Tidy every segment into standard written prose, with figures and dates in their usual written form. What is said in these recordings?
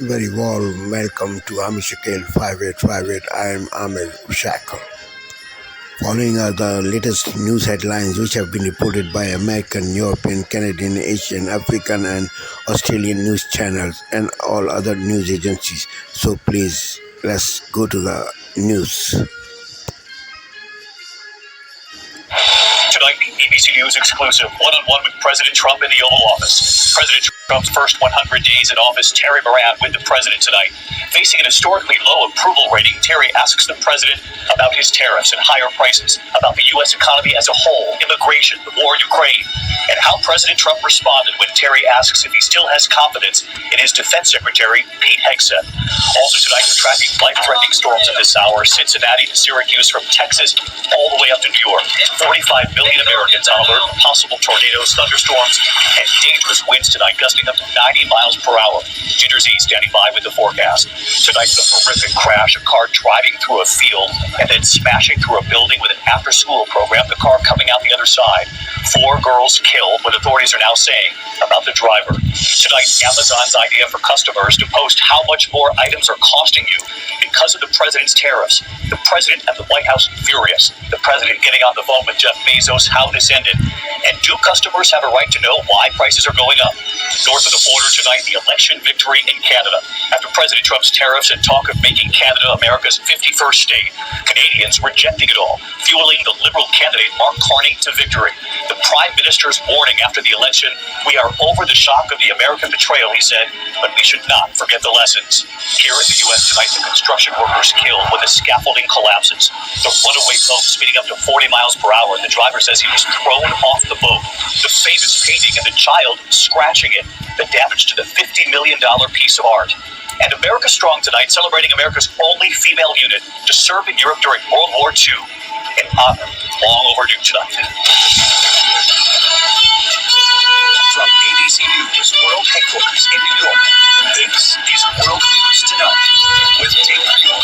Very warm welcome to Amishakil 5858. I am Amir Shackle. Following are the latest news headlines which have been reported by American, European, Canadian, Asian, African, and Australian news channels and all other news agencies. So please, let's go to the news. Tonight, the ABC News exclusive, one-on-one with President Trump in the Oval Office. President Trump's first 100 days in office, Terry Moran with the president tonight. Facing an historically low approval rating, Terry asks the president about his tariffs and higher prices, about the U.S. economy as a whole, immigration, the war in Ukraine, and how President Trump responded when Terry asks if he still has confidence in his defense secretary, Pete Hegseth. Also tonight, we're tracking life-threatening storms at this hour, Cincinnati to Syracuse, from Texas all the way up to New York. 45 million Americans on alert for possible tornadoes, thunderstorms, and dangerous winds tonight, gusting up to 90 miles per hour. Ginger Z standing by with the forecast. Tonight, the horrific crash, a car driving through a field and then smashing through a building with an after-school program, the car coming out the other side. 4 girls killed, what authorities are now saying about the driver. Tonight, Amazon's idea for customers to post how much more items are costing you because of the president's tariffs. The president and the White House furious. The president getting on the phone with Jeff Bezos, how this ended. And do customers have a right to know why prices are going up? North of the border tonight, the election victory in Canada. After President Trump's tariffs and talk of making Canada America's 51st state, Canadians rejecting it all, fueling the Liberal candidate Mark Carney to victory. The Prime Minister's warning after the election, we are over the shock of the American betrayal, he said, but we should not forget the lessons. Here in the U.S. tonight, the construction workers killed when the scaffolding collapses. The runaway boat speeding up to 40 miles per hour. The driver says he was thrown off the boat. The famous painting and the child scratching it. The damage to the $50 million piece of art. And America Strong tonight, celebrating America's only female unit to serve in Europe during World War II. An honor long overdue tonight. From ABC News World Headquarters in New York, this is World News Tonight with Taylor York.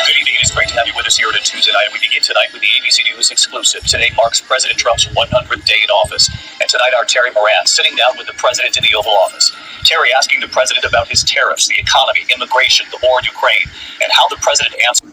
Good evening. It is great to have you with us here on a Tuesday night. We begin tonight with the ABC News exclusive. Today marks President Trump's 100th day in office. And tonight, our Terry Moran sitting down with the president in the Oval Office. Terry asking the president about his tariffs, the economy, immigration, the war in Ukraine, and how the president answered.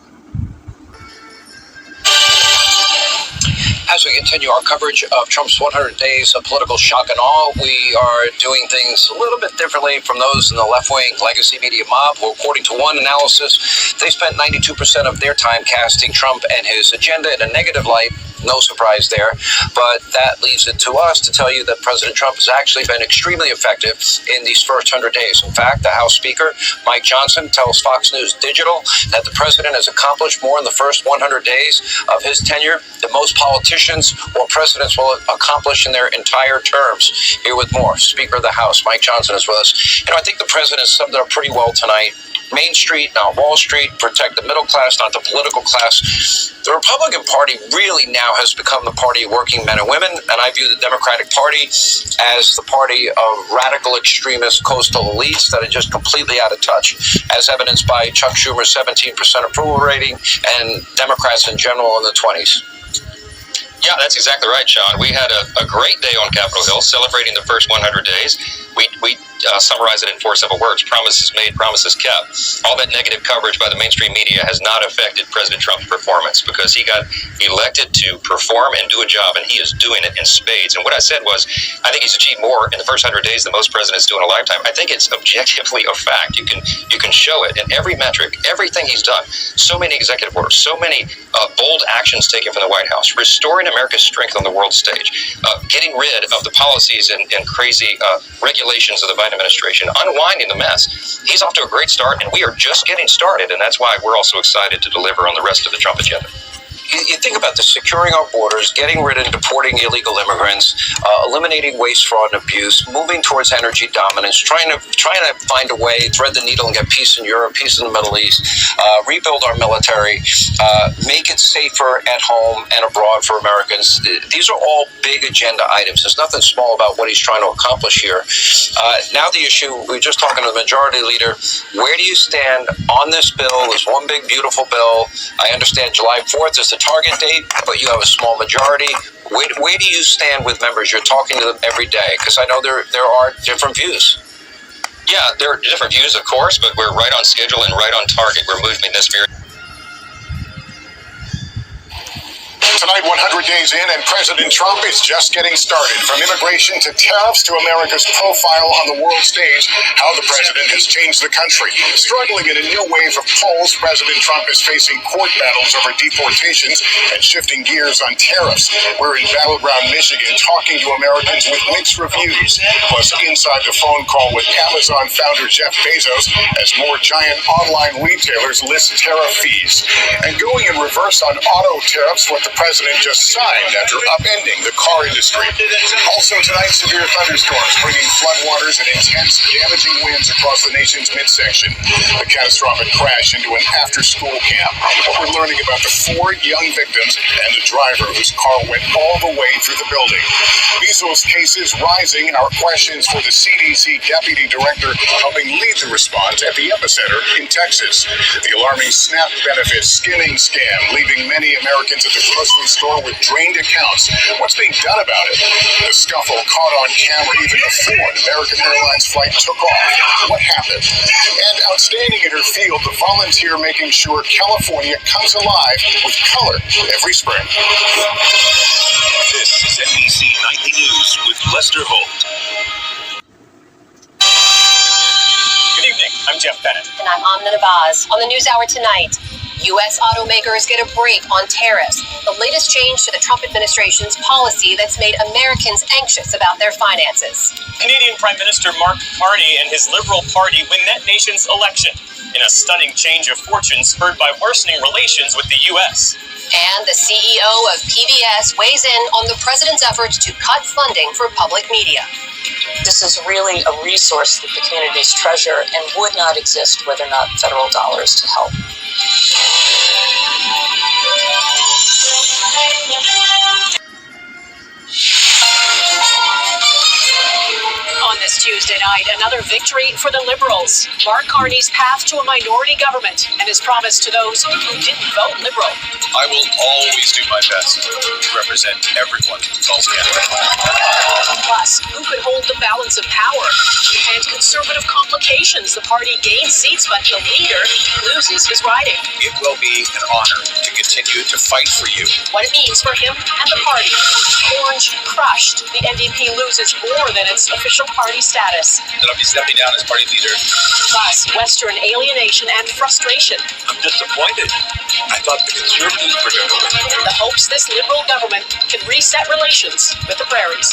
As we continue our coverage of Trump's 100 days of political shock and awe, we are doing things a little bit differently from those in the left-wing legacy media mob, who, according to one analysis, they spent 92% of their time casting Trump and his agenda in a negative light. No surprise there, but that leaves it to us to tell you that President Trump has actually been extremely effective in these first 100 days. In fact, the House Speaker, Mike Johnson, tells Fox News Digital that the president has accomplished more in the first 100 days of his tenure than most politicians or presidents will accomplish in their entire terms. Here with more, Speaker of the House, Mike Johnson, is with us. I think the president summed it up pretty well tonight. Main Street, not Wall Street, protect the middle class, not the political class. The Republican Party really now has become the party of working men and women, and I view the Democratic Party as the party of radical extremist coastal elites that are just completely out of touch, as evidenced by Chuck Schumer's 17% approval rating and Democrats in general in the 20s. Yeah, that's exactly right, Sean. We had a great day on Capitol Hill celebrating the first 100 days. We summarize it in 4 simple words: promises made, promises kept. All that negative coverage by the mainstream media has not affected President Trump's performance, because he got elected to perform and do a job, and he is doing it in spades. And what I said was, I think he's achieved more in the first 100 days than most presidents do in a lifetime. I think it's objectively a fact. You can show it in every metric, everything he's done. So many executive orders, so many bold actions taken from the White House, restoring America's strength on the world stage, getting rid of the policies and crazy regulations of the Biden administration, unwinding the mess. He's off to a great start, and we are just getting started, and that's why we're also excited to deliver on the rest of the Trump agenda. You think about this: securing our borders, getting rid and deporting illegal immigrants, eliminating waste, fraud, and abuse, moving towards energy dominance, trying to find a way, thread the needle and get peace in Europe, peace in the Middle East, rebuild our military, make it safer at home and abroad for Americans. These are all big agenda items. There's nothing small about what he's trying to accomplish here. Now the issue, we were just talking to the majority leader, where do you stand on this bill? This one big, beautiful bill. I understand July 4th is the target date, but you have a small majority. Where do you stand with members? You're talking to them every day, because I know there are different views. Yeah, there are different views, of course, but we're right on schedule and right on target. We're moving this very. Tonight, 100 days in, and President Trump is just getting started. From immigration to tariffs to America's profile on the world stage, how the president has changed the country. Struggling in a new wave of polls, President Trump is facing court battles over deportations and shifting gears on tariffs. We're in battleground Michigan talking to Americans with mixed reviews. Plus, inside the phone call with Amazon founder Jeff Bezos as more giant online retailers list tariff fees. And going in reverse on auto tariffs, what the president just signed after upending the car industry. Also tonight, severe thunderstorms bringing floodwaters and intense, damaging winds across the nation's midsection. The catastrophic crash into an after-school camp. What we're learning about the 4 young victims and the driver whose car went all the way through the building. Measles cases rising. Our questions for the CDC deputy director helping lead the response at the epicenter in Texas. The alarming SNAP benefit skimming scam leaving many Americans at the grocery store with drained accounts. What's being done about it? The scuffle caught on camera even before an American Airlines flight took off. What happened? And outstanding in her field, the volunteer making sure California comes alive with color every spring. This is NBC Nightly News with Lester Holt. Good evening, I'm Jeff Bennett. And I'm Amna Nabaz. On the News Hour tonight, U.S. automakers get a break on tariffs, the latest change to the Trump administration's policy that's made Americans anxious about their finances. Canadian Prime Minister Mark Carney and his Liberal Party win that nation's election in a stunning change of fortune spurred by worsening relations with the U.S. And the CEO of PBS weighs in on the president's efforts to cut funding for public media. This is really a resource that the communities treasure and would not exist were there not federal dollars to help. On this Tuesday night, another victory for the Liberals. Mark Carney's path to a minority government and his promise to those who didn't vote Liberal. I will always do my best to represent everyone who calls Canada. Plus, who could hold the balance of power? And conservative complications. The party gains seats, but the leader loses his riding. It will be an honor to continue to fight for you. What it means for him and the party. Orange crushed. The NDP loses more than its official party status. That I'll be stepping down as party leader. Plus, Western alienation and frustration. I'm disappointed. I thought the Conservatives were going to win. The hopes this Liberal government can reset relations with the prairies.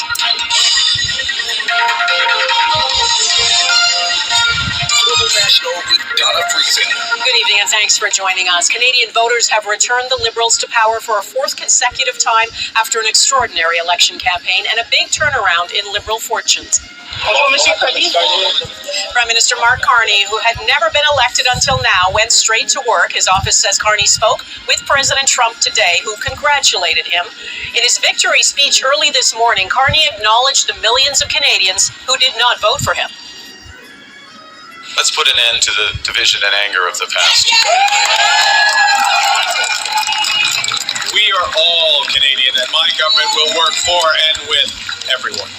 Global National with Donna Friesen. Good evening and thanks for joining us. Canadian voters have returned the Liberals to power for a 4th consecutive time after an extraordinary election campaign and a big turnaround in Liberal fortunes. Prime Minister Mark Carney, who had never been elected until now, went straight to work. His office says Carney spoke with President Trump today, who congratulated him. In his victory speech early this morning, Carney acknowledged the millions of Canadians who did not vote for him. Let's put an end to the division and anger of the past. We are all Canadian, and my government will work for and with everyone.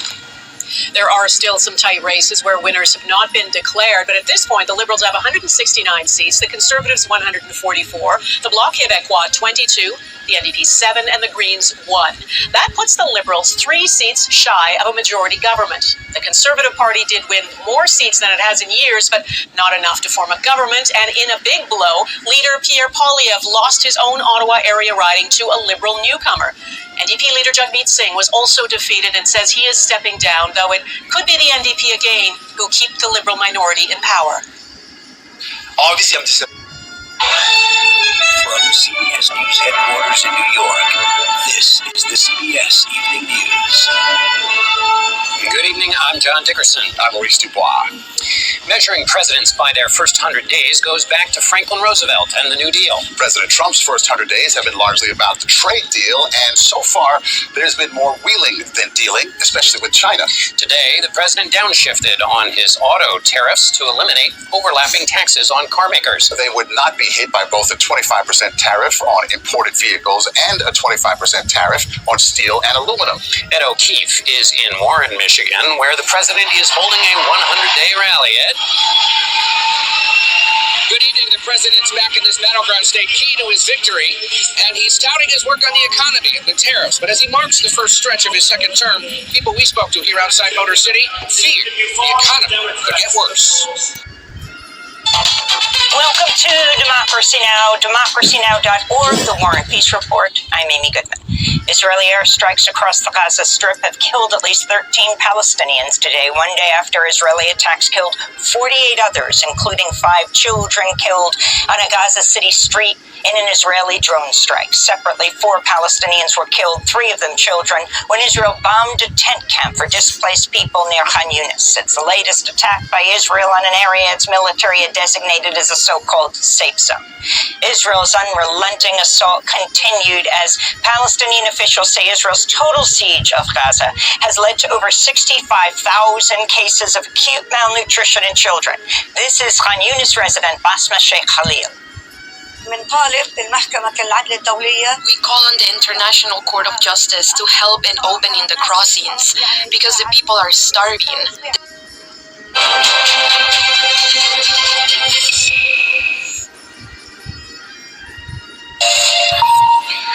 There are still some tight races where winners have not been declared, but at this point, the Liberals have 169 seats, the Conservatives 144, the Bloc Québécois 22, the NDP 7, and the Greens 1. That puts the Liberals 3 seats shy of a majority government. The Conservative Party did win more seats than it has in years, but not enough to form a government, and in a big blow, leader Pierre Poilievre lost his own Ottawa area riding to a Liberal newcomer. NDP leader Jagmeet Singh was also defeated and says he is stepping down, though it could be the NDP again who keep the Liberal minority in power. Obviously, I'm disappointed. From CBS News headquarters in New York, this is the CBS Evening News. Good evening, I'm John Dickerson. I'm Maurice Dubois. Measuring presidents by their first 100 days goes back to Franklin Roosevelt and the New Deal. President Trump's first 100 days have been largely about the trade deal, and so far, there's been more wheeling than dealing, especially with China. Today, the president downshifted on his auto tariffs to eliminate overlapping taxes on car makers. They would not be hit by both a 25% tariff on imported vehicles and a 25% tariff on steel and aluminum. Ed O'Keefe is in Warren, Michigan, where the president is holding a 100-day rally. Ed? Good evening. The president's back in this battleground state, key to his victory, and he's touting his work on the economy and the tariffs. But as he marks the first stretch of his second term, people we spoke to here outside Motor City fear the economy could get worse. Welcome to Democracy Now!, democracynow.org, the War and Peace Report. I'm Amy Goodman. Israeli airstrikes across the Gaza Strip have killed at least 13 Palestinians today, one day after Israeli attacks killed 48 others, including 5 children killed on a Gaza City street in an Israeli drone strike. Separately, 4 Palestinians were killed, 3 of them children, when Israel bombed a tent camp for displaced people near Khan Yunis. It's the latest attack by Israel on an area its military had designated as a so-called safe zone. Israel's unrelenting assault continued as Palestinian officials say Israel's total siege of Gaza has led to over 65,000 cases of acute malnutrition in children. This is Khan Yunis resident Basma Sheikh Khalil. We call on the International Court of Justice to help in opening the crossings because the people are starving.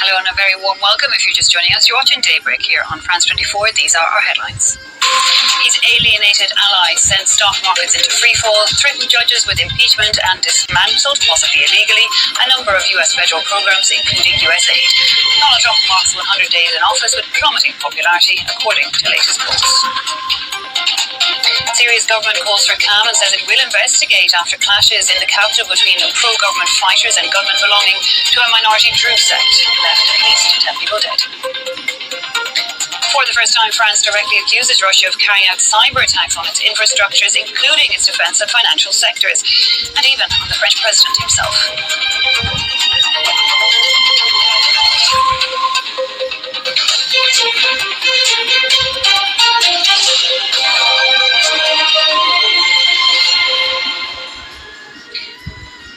Hello and a very warm welcome if you're just joining us. You're watching Daybreak here on France 24. These are our headlines. He's alienated allies, sent stock markets into freefall, threatened judges with impeachment, and dismantled, possibly illegally, a number of U.S. federal programs, including USAID. Donald Trump marks 100 days in office with plummeting popularity, according to latest polls. Syria's government calls for calm and says it will investigate after clashes in the capital between pro-government fighters and gunmen belonging to a minority Druze sect left at least 10 people dead. For the first time, France directly accuses Russia of carrying out cyber attacks on its infrastructures, including its defense and financial sectors, and even on the French president himself.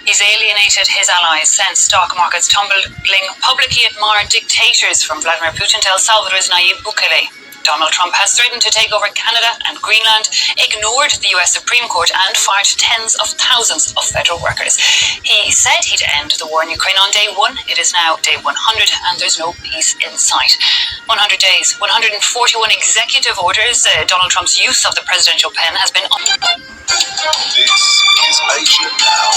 He's alienated his allies, sent stock markets tumbling, publicly admired dictators from Vladimir Putin to El Salvador's Nayib Bukele. Donald Trump has threatened to take over Canada and Greenland, ignored the US Supreme Court, and fired tens of thousands of federal workers. He said he'd end the war in Ukraine on day 1. It is now day 100, and there's no peace in sight. 100 days, 141 executive orders. Donald Trump's use of the presidential pen has been... This is Asia Now.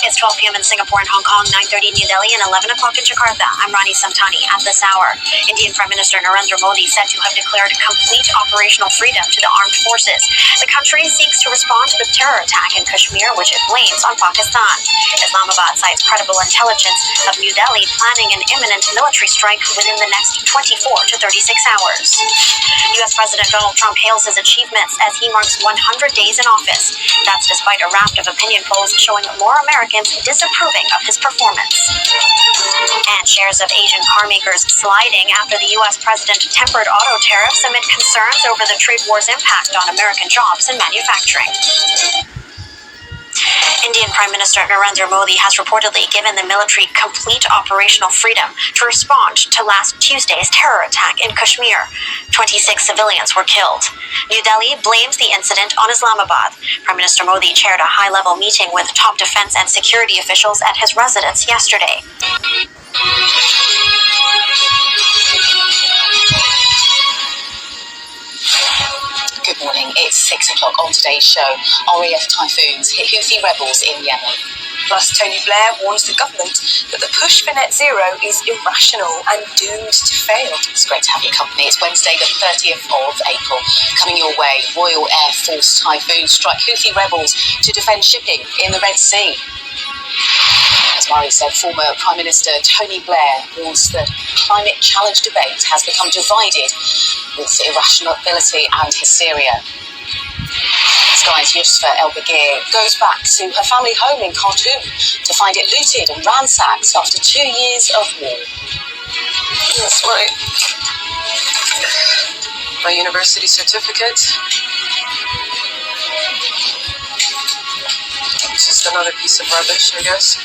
It's 12 p.m. in Singapore and Hong Kong, 9:30 in New Delhi, and 11 o'clock in Jakarta. I'm Rani Samtani. At this hour, Indian Prime Minister Narendra Modi said to have declared complete operational freedom to the armed forces. The country seeks to respond to the terror attack in Kashmir, which it blames on Pakistan. Islamabad cites credible intelligence of New Delhi planning an imminent military strike within the next 24 to 36 hours. U.S. President Donald Trump hails his achievements as he marks 100 days in office. That's despite a raft of opinion polls showing more Americans disapproving of his performance. And shares of Asian car makers sliding after the U.S. president tempered auto tariffs amid concerns over the trade war's impact on American jobs and manufacturing. Indian Prime Minister Narendra Modi has reportedly given the military complete operational freedom to respond to last Tuesday's terror attack in Kashmir. 26 civilians were killed. New Delhi blames the incident on Islamabad. Prime Minister Modi chaired a high-level meeting with top defense and security officials at his residence yesterday. Good morning, it's 6 o'clock. On today's show, RAF typhoons hit Houthi rebels in Yemen. Plus, Tony Blair warns the government that the push for net zero is irrational and doomed to fail. It's great to have your company. It's Wednesday, the 30th of April. Coming your way, Royal Air Force typhoons strike Houthi rebels to defend shipping in the Red Sea. As Murray said, former Prime Minister Tony Blair warns that climate challenge debate has become divided with irrationality and hysteria. Sky's Yusfa El-Bagir goes back to her family home in Khartoum to find it looted and ransacked after 2 years of war. That's my university certificate. It's just another piece of rubbish, I guess.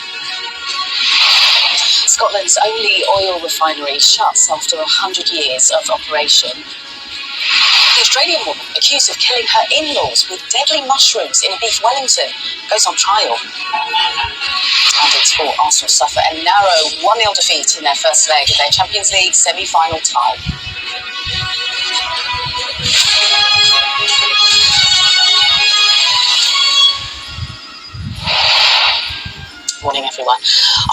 Scotland Yemen's only oil refinery shuts after 100 years of operation. The Australian woman accused of killing her in-laws with deadly mushrooms in a beef Wellington goes on trial. And in sport, Arsenal suffer a narrow 1-0 defeat in their first leg of their Champions League semi-final tie. Morning, everyone.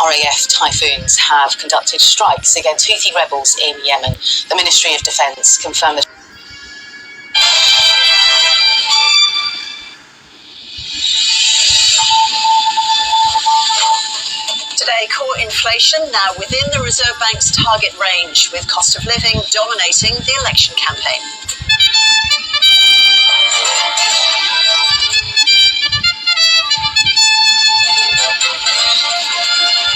RAF Typhoons have conducted strikes against Houthi rebels in Yemen. The Ministry of Defence confirmed that. Today, core inflation now within the Reserve Bank's target range, with cost of living dominating the election campaign.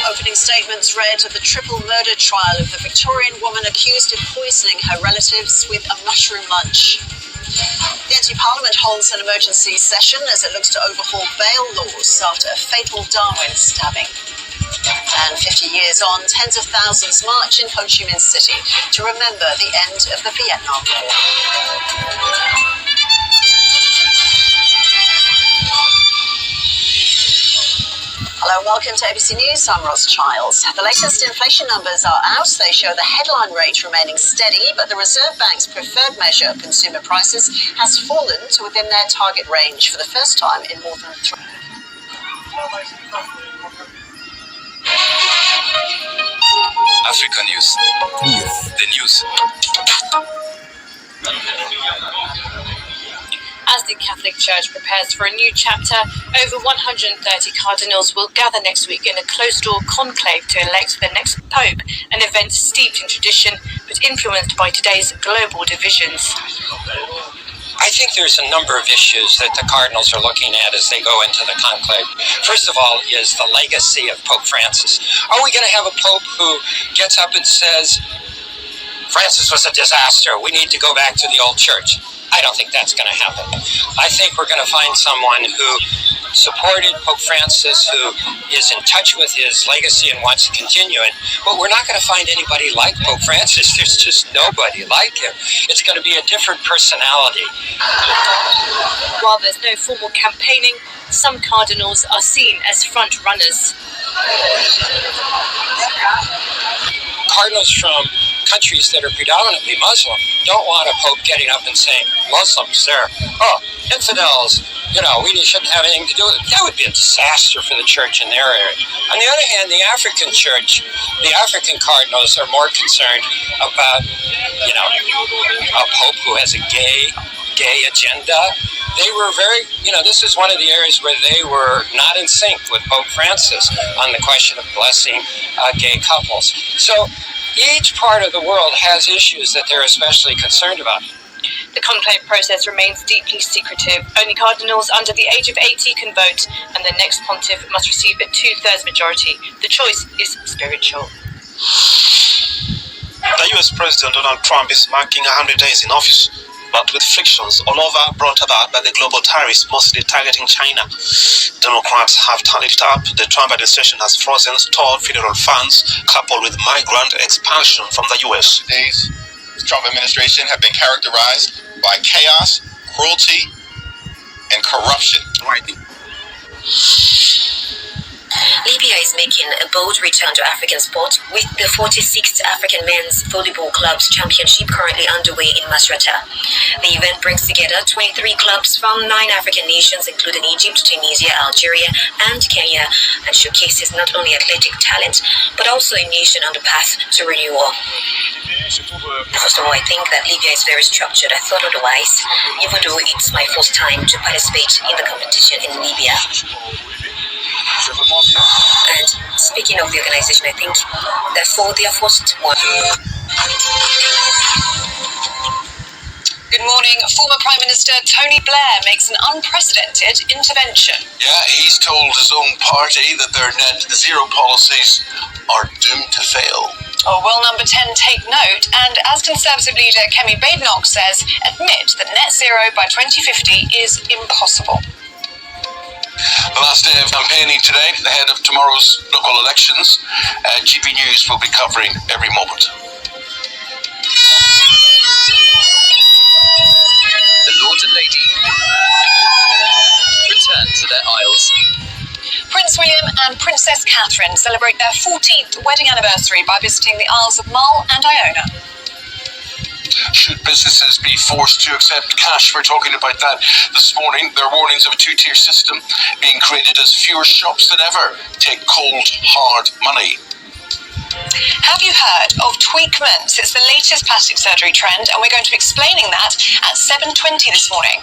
Opening statements read of the triple murder trial of the Victorian woman accused of poisoning her relatives with a mushroom lunch. The anti-parliament holds an emergency session as it looks to overhaul bail laws after a fatal Darwin stabbing. And 50 years on, tens of thousands march in Ho Chi Minh City to remember the end of the Vietnam War. Hello, welcome to ABC News. I'm Ros Childs. The latest inflation numbers are out. They show the headline rate remaining steady, but the Reserve Bank's preferred measure of consumer prices has fallen to within their target range for the first time in more than 3 years. Africa News. The news. As the Catholic Church prepares for a new chapter, over 130 cardinals will gather next week in a closed-door conclave to elect the next pope, an event steeped in tradition but influenced by today's global divisions. I think there's a number of issues that the cardinals are looking at as they go into the conclave. First of all is the legacy of Pope Francis. Are we going to have a pope who gets up and says, Francis was a disaster, we need to go back to the old church? I don't think that's going to happen. I think we're going to find someone who supported Pope Francis, who is in touch with his legacy and wants to continue it. But we're not going to find anybody like Pope Francis. There's just nobody like him. It's going to be a different personality. While there's no formal campaigning, some cardinals are seen as front runners. Cardinals from countries that are predominantly Muslim don't want a pope getting up and saying, Muslims, they're, infidels, we shouldn't have anything to do with it. That would be a disaster for the church in their area. On the other hand, the African church, the African cardinals are more concerned about, a pope who has a gay agenda. They were very, this is one of the areas where they were not in sync with Pope Francis on the question of blessing gay couples. So each part of the world has issues that they're especially concerned about. The conclave process remains deeply secretive. Only cardinals under the age of 80 can vote, and the next pontiff must receive a 2/3 majority. The choice is spiritual. The US President Donald Trump is marking 100 days in office, but with frictions all over brought about by the global tariffs mostly targeting China. Democrats have tariffed up. The Trump administration has frozen stored federal funds coupled with migrant expansion from the US. Days, the Trump administration have been characterized by chaos, cruelty, and corruption. Libya is making a bold return to African sport, with the 46th African Men's Volleyball Clubs Championship currently underway in Masrata. The event brings together 23 clubs from 9 African nations, including Egypt, Tunisia, Algeria, and Kenya, and showcases not only athletic talent, but also a nation on the path to renewal. First of all, I think that Libya is very structured. I thought otherwise, even though it's my first time to participate in the competition in Libya. And speaking of the organization, I think that for their first one. Good morning. Former Prime Minister Tony Blair makes an unprecedented intervention. Yeah, he's told his own party that their net zero policies are doomed to fail. Oh, will Number 10 take note and, as Conservative leader Kemi Badenoch says, admit that net zero by 2050 is impossible. The last day of campaigning today, ahead of tomorrow's local elections. GB News will be covering every moment. The Lord and Lady return to their isles. Prince William and Princess Catherine celebrate their 14th wedding anniversary by visiting the Isles of Mull and Iona. Should businesses be forced to accept cash? We're talking about that this morning. There are warnings of a two-tier system being created as fewer shops than ever take cold, hard money. Have you heard of tweakments? It's the latest plastic surgery trend, and we're going to be explaining that at 7:20 this morning.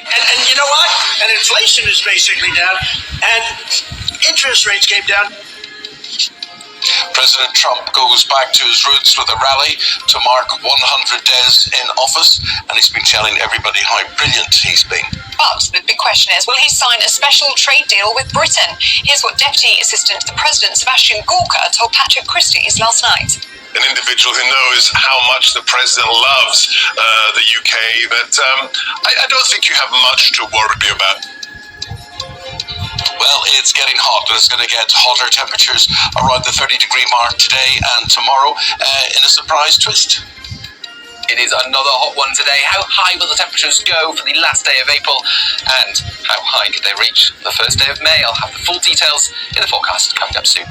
And you know what? And inflation is basically down, and interest rates came down. President Trump goes back to his roots with a rally to mark 100 days in office, and he's been telling everybody how brilliant he's been. But the big question is, will he sign a special trade deal with Britain? Here's what Deputy Assistant to the President, Sebastian Gorka, told Patrick Christie's last night. An individual who knows how much the president loves the UK, that I don't think you have much to worry about. Well, it's getting hot, and it's going to get hotter. Temperatures around the 30-degree mark today and tomorrow in a surprise twist. It is another hot one today. How high will the temperatures go for the last day of April? And how high could they reach the first day of May? I'll have the full details in the forecast coming up soon.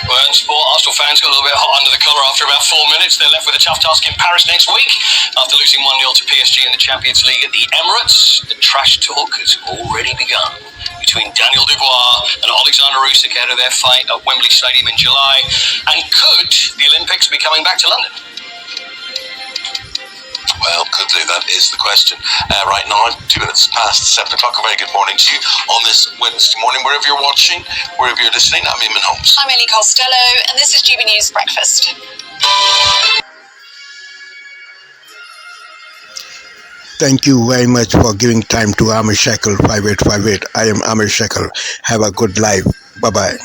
Well, in sport, Arsenal fans got a little bit hot under the collar after about 4 minutes. They're left with a tough task in Paris next week. After losing 1-0 to PSG in the Champions League at the Emirates, the trash talk has already begun between Daniel Dubois and Alexander Usyk ahead of their fight at Wembley Stadium in July. And could the Olympics be coming back to London? Well, could they? That is the question. Right now, 2 minutes past 7 o'clock. A very good morning to you on this Wednesday morning. Wherever you're watching, wherever you're listening, I'm Eamon Holmes. I'm Ellie Costello, and this is GB News Breakfast. Thank you very much for giving time to Amir Shekel 5858. I am Amir Shekel. Have a good life. Bye-bye.